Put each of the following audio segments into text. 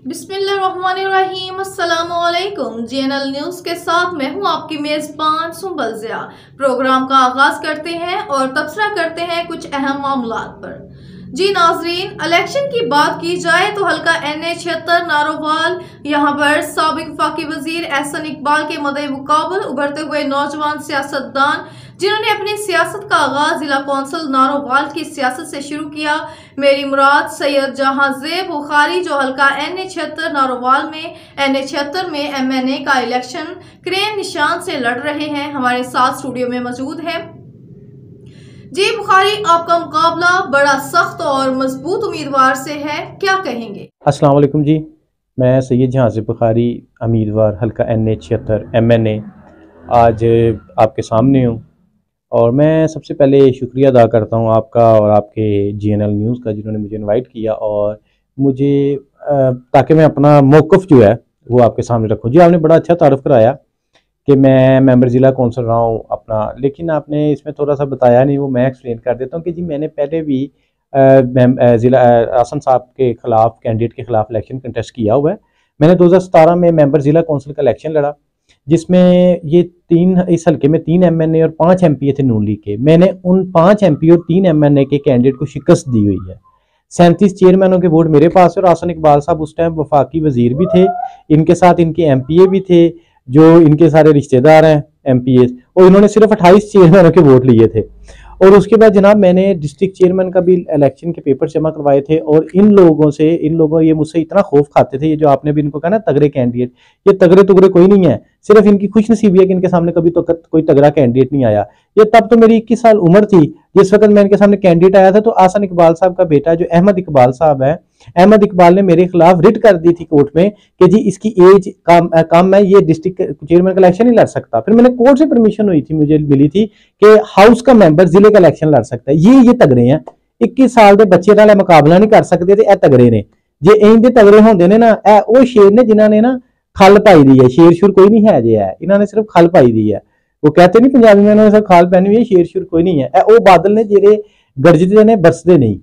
बिस्मिल्लाहिर्रहमानिर्रहीम। अस्सलामुअलैकुम। GNL news के साथ मैं हूं आपकी मेजबान सुंबल ज़िया। प्रोग्राम का आगाज करते हैं और तबसरा करते हैं कुछ अहम मामलात पर। जी नाजरीन, इलेक्शन की बात की जाए तो हल्का NA 76 नारोवाल, यहाँ पर साबिक वफाकी वजीर एहसन इकबाल के मद्दे मुकाबल उभरते हुए नौजवान सियासतदान जिन्होंने अपनी सियासत का आगाज जिला कौंसिल नारोवाल की सियासत से शुरू किया। मेरी मुराद सैयद जहांजेब बुखारी जो हल्का NA 76 नारोवाल में NA 76 में MNA का इलेक्शन क्रेन निशान से लड़ रहे हैं, हमारे साथ स्टूडियो में मौजूद है। जी बुखारी, आपका मुकाबला बड़ा सख्त और मजबूत उम्मीदवार से है, क्या कहेंगे? अस्सलाम वालेकुम जी, मैं सैयद जहांजेब बुखारी उम्मीदवार हल्का NA 76 MNA आज आपके सामने हूँ और मैं सबसे पहले शुक्रिया अदा करता हूँ आपका और आपके GNL न्यूज़ का जिन्होंने मुझे इनवाइट किया और मुझे ताकि मैं अपना मौक़िफ़ जो है वो आपके सामने रखूँ। जी आपने बड़ा अच्छा तारुफ़ कराया कि मैं मेंबर ज़िला कौंसिल रहा हूँ अपना, लेकिन आपने इसमें थोड़ा सा बताया नहीं, वो मैं एक्सप्लेन कर देता हूँ कि जी मैंने पहले भी ज़िला आसन साहब के ख़िलाफ़ कैंडिडेट के ख़िलाफ़ इलेक्शन कंटेस्ट किया हुआ है। मैंने 2017 में मेंबर ज़िला कौंसिल का इलेक्शन लड़ा जिसमें ये इस हल्के में 3 MNA और 5 MPA थे नून लीग के। मैंने उन 5 MP और 3 MNA के कैंडिडेट को शिकस्त दी हुई है। 37 चेयरमैनों के वोट मेरे पास है और आसन इकबाल साहब उस टाइम वफाकी वजीर भी थे, इनके साथ इनके MPA भी थे जो इनके सारे रिश्तेदार हैं MPA, और इन्होंने सिर्फ 28 चेयरमैनों के वोट लिए थे। और उसके बाद जनाब मैंने डिस्ट्रिक्ट चेयरमैन का भी इलेक्शन के पेपर जमा करवाए थे और इन लोगों ये मुझसे इतना खौफ खाते थे, ये जो आपने भी इनको कहा ना तगड़े कैंडिडेट, ये तगड़े तुगड़े कोई नहीं है, सिर्फ इनकी खुशनसीबी है कि इनके सामने कभी तो कोई तगड़ा कैंडिडेट नहीं आया। ये तब तो मेरी 21 साल उम्र थी जिस वक्त मैं इनके सामने कैंडिडेट आया था, तो आसन इकबाल साहब का बेटा जो अहमद इकबाल साहब है, अहमद इकबाल ने मेरे खिलाफ रिट कर दी थी कोर्ट में कि जी इसकी एज कम है, ये डिस्ट्रिक्ट चेयरमैन का इलेक्शन नहीं लड़ सकता। फिर मैंने कोर्ट से परमिशन हुई थी, मुझे मिली थी कि हाउस का मेंबर जिले का इलेक्शन लड़ सकता है। ये तगड़े हैं, 21 साल के बच्चे नाल मुकाबला नहीं कर सकते थे, तगड़े ने जे इंज तगड़े होंदे ने ना, वो शेर ने जिन्होंने ना खल पाई दी है। शेर शुर कोई नहीं है जे है, इन्होंने सिर्फ खल पाई दी है। वो कहते नहीं पंजाबी में उन्होंने खाल पहनी हुई है, शेर शुर कोई नहीं है। वो बादल ने जेरे गरजते ने बरसते नहीं,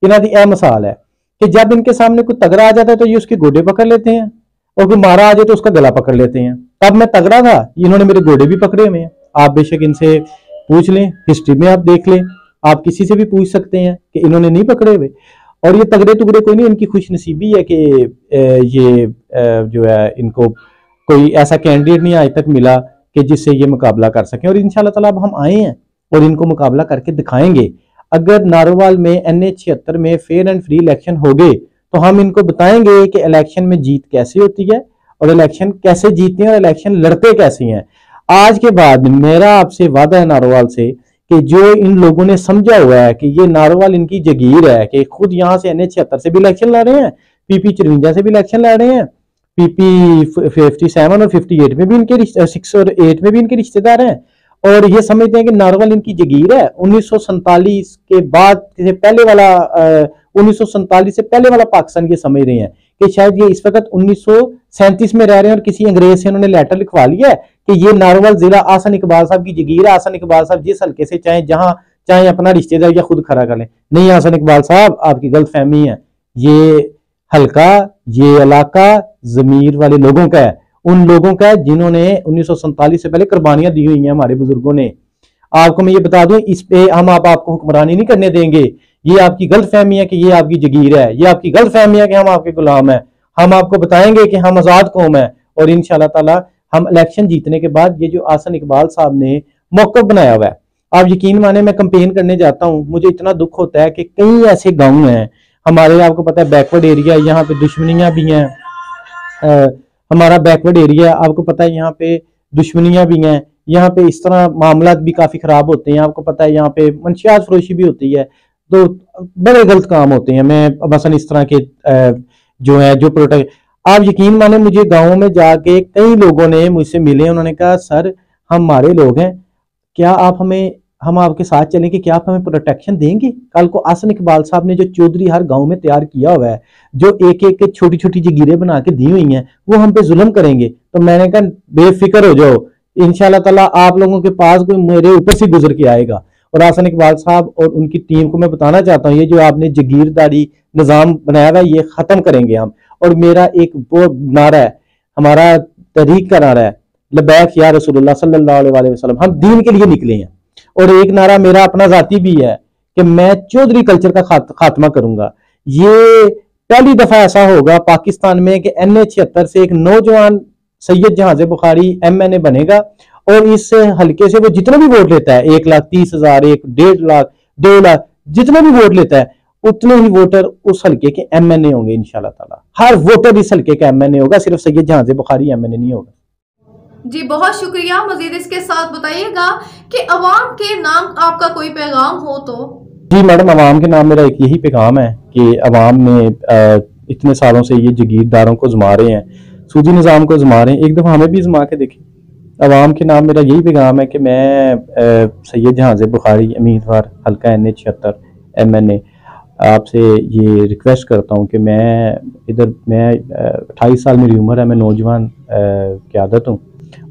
इन्हों की यह मिसाल है कि जब इनके सामने कोई तगड़ा आ जाता है तो ये उसके गोडे पकड़ लेते हैं और कोई मारा आ जाए तो उसका गला पकड़ लेते हैं। तब मैं तगड़ा था, इन्होंने मेरे गोडे भी पकड़े हुए हैं। आप बेशक इनसे पूछ लें, हिस्ट्री में आप देख लें, आप किसी से भी पूछ सकते हैं कि इन्होंने नहीं पकड़े हुए। और ये तगड़े तुगड़े कोई नहीं, इनकी खुश नसीबी है कि ये जो है इनको कोई ऐसा कैंडिडेट नहीं आज तक मिला कि जिससे ये मुकाबला कर सकें। और इंशाल्लाह ताला अब हम आए हैं और इनको मुकाबला करके दिखाएंगे। अगर नारोवाल में NA 76 में फेयर एंड फ्री इलेक्शन हो गए तो हम इनको बताएंगे कि इलेक्शन में जीत कैसे होती है और इलेक्शन कैसे जीतते हैं और इलेक्शन लड़ते कैसे हैं। आज के बाद मेरा आपसे वादा है नारोवाल से कि जो इन लोगों ने समझा हुआ है कि ये नारोवाल इनकी जगीर है, कि खुद यहाँ से NA 76 से भी इलेक्शन लड़ रहे हैं, PP 54 से भी इलेक्शन लड़ रहे हैं, PP 57 और 58 में भी इनके 6 और 8 में भी इनके रिश्तेदार हैं, और ये समझते हैं कि नारोवाल इनकी जगीर है। 1947 के बाद से पहले वाला 1947 से पहले वाला पाकिस्तान ये समझ रहे हैं कि शायद ये इस वक्त 1937 में रह रहे हैं और किसी अंग्रेज से उन्होंने लेटर लिखवा लिया है कि ये नारोवाल जिला आसन इकबाल साहब की जगीर है। आसन इकबाल साहब जिस हल्के से चाहे अपना रिश्तेदार या खुद खड़ा कर लें। नहीं आसन इकबाल साहब, आपकी गलत फहमी है। ये हल्का, ये इलाका जमीर वाले लोगों का है, उन लोगों का जिन्होंने 1947 से पहले कुर्बानियां दी हुई हैं हमारे बुजुर्गों ने। आपको मैं ये बता दूं, इस पे हम आपको हुक्मरानी नहीं करने देंगे। ये आपकी गलत फहमी है कि ये आपकी जगीर है, ये आपकी गलत फहमी है कि हम आपके गुलाम हैं। हम आपको बताएंगे कि हम आजाद कौम है और इंशाल्लाह ताला हम इलेक्शन जीतने के बाद ये जो आसन इकबाल साहब ने मौक़िफ़ बनाया हुआ है, आप यकीन माने मैं कंपेन करने जाता हूँ, मुझे इतना दुख होता है कि कई ऐसे गाँव हैं हमारे, आपको पता है बैकवर्ड एरिया, यहाँ पे दुश्मनियां भी हैं। हमारा बैकवर्ड एरिया, आपको पता है यहाँ पे दुश्मनियां भी हैं, यहाँ पे इस तरह मामला भी काफ़ी ख़राब होते हैं। आपको पता है यहाँ पे मंशियात फरोशी भी होती है, तो बड़े गलत काम होते हैं। मैं मसलन इस तरह के जो है जो प्रोटेक्ट, आप यकीन माने मुझे गाँव में जाके कई लोगों ने मुझसे मिले, उन्होंने कहा सर हम हमारे लोग हैं, क्या आप हम आपके साथ चलें कि क्या आप हमें प्रोटेक्शन देंगे? कल को आसन इकबाल साहब ने जो चौधरी हर गांव में तैयार किया हुआ है, जो एक एक छोटी छोटी जगीरें बना के दी हुई हैं, वो हम पे जुल्म करेंगे। तो मैंने कहा बेफिक्र हो जाओ, इंशाल्लाह ताला आप लोगों के पास कोई मेरे ऊपर से गुजर के आएगा। और आसन इकबाल साहब और उनकी टीम को मैं बताना चाहता हूँ, ये जो आपने जगीरदारी निज़ाम बनाया हुआ है ये खत्म करेंगे हम। और मेरा एक वो नारा है, हमारा तहरीक का नारा है, लबैक या रसूलुल्लाह सल्लल्लाहु अलैहि वसल्लम, हम दीन के लिए निकले हैं। और एक नारा मेरा अपना जाती भी है कि मैं चौधरी कल्चर का खात्मा करूंगा। ये पहली दफा ऐसा होगा पाकिस्तान में कि NA-76 से एक नौजवान सैयद जहां बुखारी MNA बनेगा, और इस हल्के से वो जितना भी वोट लेता है, 1,30,000, 1.5 लाख, 2 लाख, जितना भी वोट लेता है, उतने ही वोटर उस हल्के के MNA होंगे इंशाल्लाह ताला। हर वोटर इस हल्के का MNA होगा, सिर्फ सैयद जहां बुखारी MNA नहीं होगा। जी बहुत शुक्रिया। मजीद इसके साथ बताइएगा कि अवाम के नाम आपका कोई पैगाम हो तो। जी मैडम, अवाम के नाम मेरा एक यही पैगाम है कि अवाम ने इतने सालों से ये जगीरदारों को जमा रहे हैं, सूदी निज़ाम को जमा रहे हैं, एक दफ़ा हमें भी जमा के देखें। अवाम के नाम मेरा यही पैगाम है कि मैं सैयद जहां बुखारी उम्मीदवार हल्का NA-76 MNA आपसे ये रिक्वेस्ट करता हूँ कि मैं 28 साल मेरी उम्र है, मैं नौजवान क़यादत हूँ,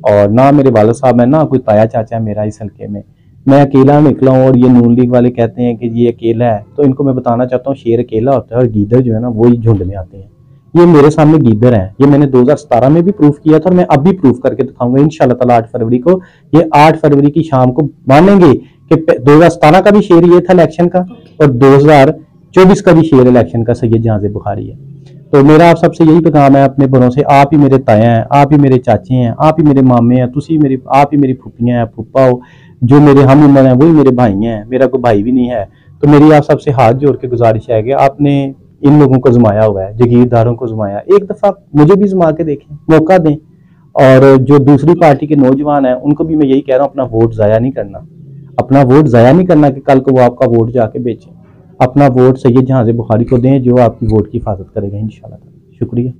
और ना मेरे वालिद साहब हैं, ना कोई ताया चाचा है मेरा इस हल्के में। मैं अकेला निकला हूँ, और ये नून लीग वाले कहते हैं कि ये अकेला है, तो इनको मैं बताना चाहता हूँ शेर अकेला होता है और गीदड़ जो है ना वो ही झुंड में आते हैं। ये मेरे सामने गीदड़ हैं, ये मैंने 2017 में भी प्रूफ किया था, और मैं अब भी प्रूफ करके दिखाऊंगा इंशाल्लाह ताला 8 फरवरी को। ये 8 फरवरी की शाम को मानेंगे कि 2017 का भी शेर ये था इलेक्शन का, और 2024 का भी शेर इलेक्शन का सैयद जहां बुखारी है। तो मेरा आप सबसे यही पैगाम है अपने बड़ों से, आप ही मेरे ताया हैं, आप ही मेरे चाचे हैं, आप ही मेरे मामे हैं, आप ही मेरी फुफियां हैं, फुप्पा हो, जो मेरे हम उम्र हैं वही मेरे भाई हैं, मेरा कोई भाई भी नहीं है। तो मेरी आप सबसे हाथ जोड़ के गुजारिश है कि आपने इन लोगों को जमाया हुआ है, जगीरदारों को जमाया, एक दफा मुझे भी जमा के देखें, मौका दें। और जो दूसरी पार्टी के नौजवान हैं उनको भी मैं यही कह रहा हूँ, अपना वोट जाया नहीं करना, अपना वोट जाया नहीं करना कि कल को वो आपका वोट जाके बेचें। अपना वोट सैयद जहां बुखारी को दें, जो आपकी वोट की हिफाजत करेगा इंशाल्लाह। शुक्रिया।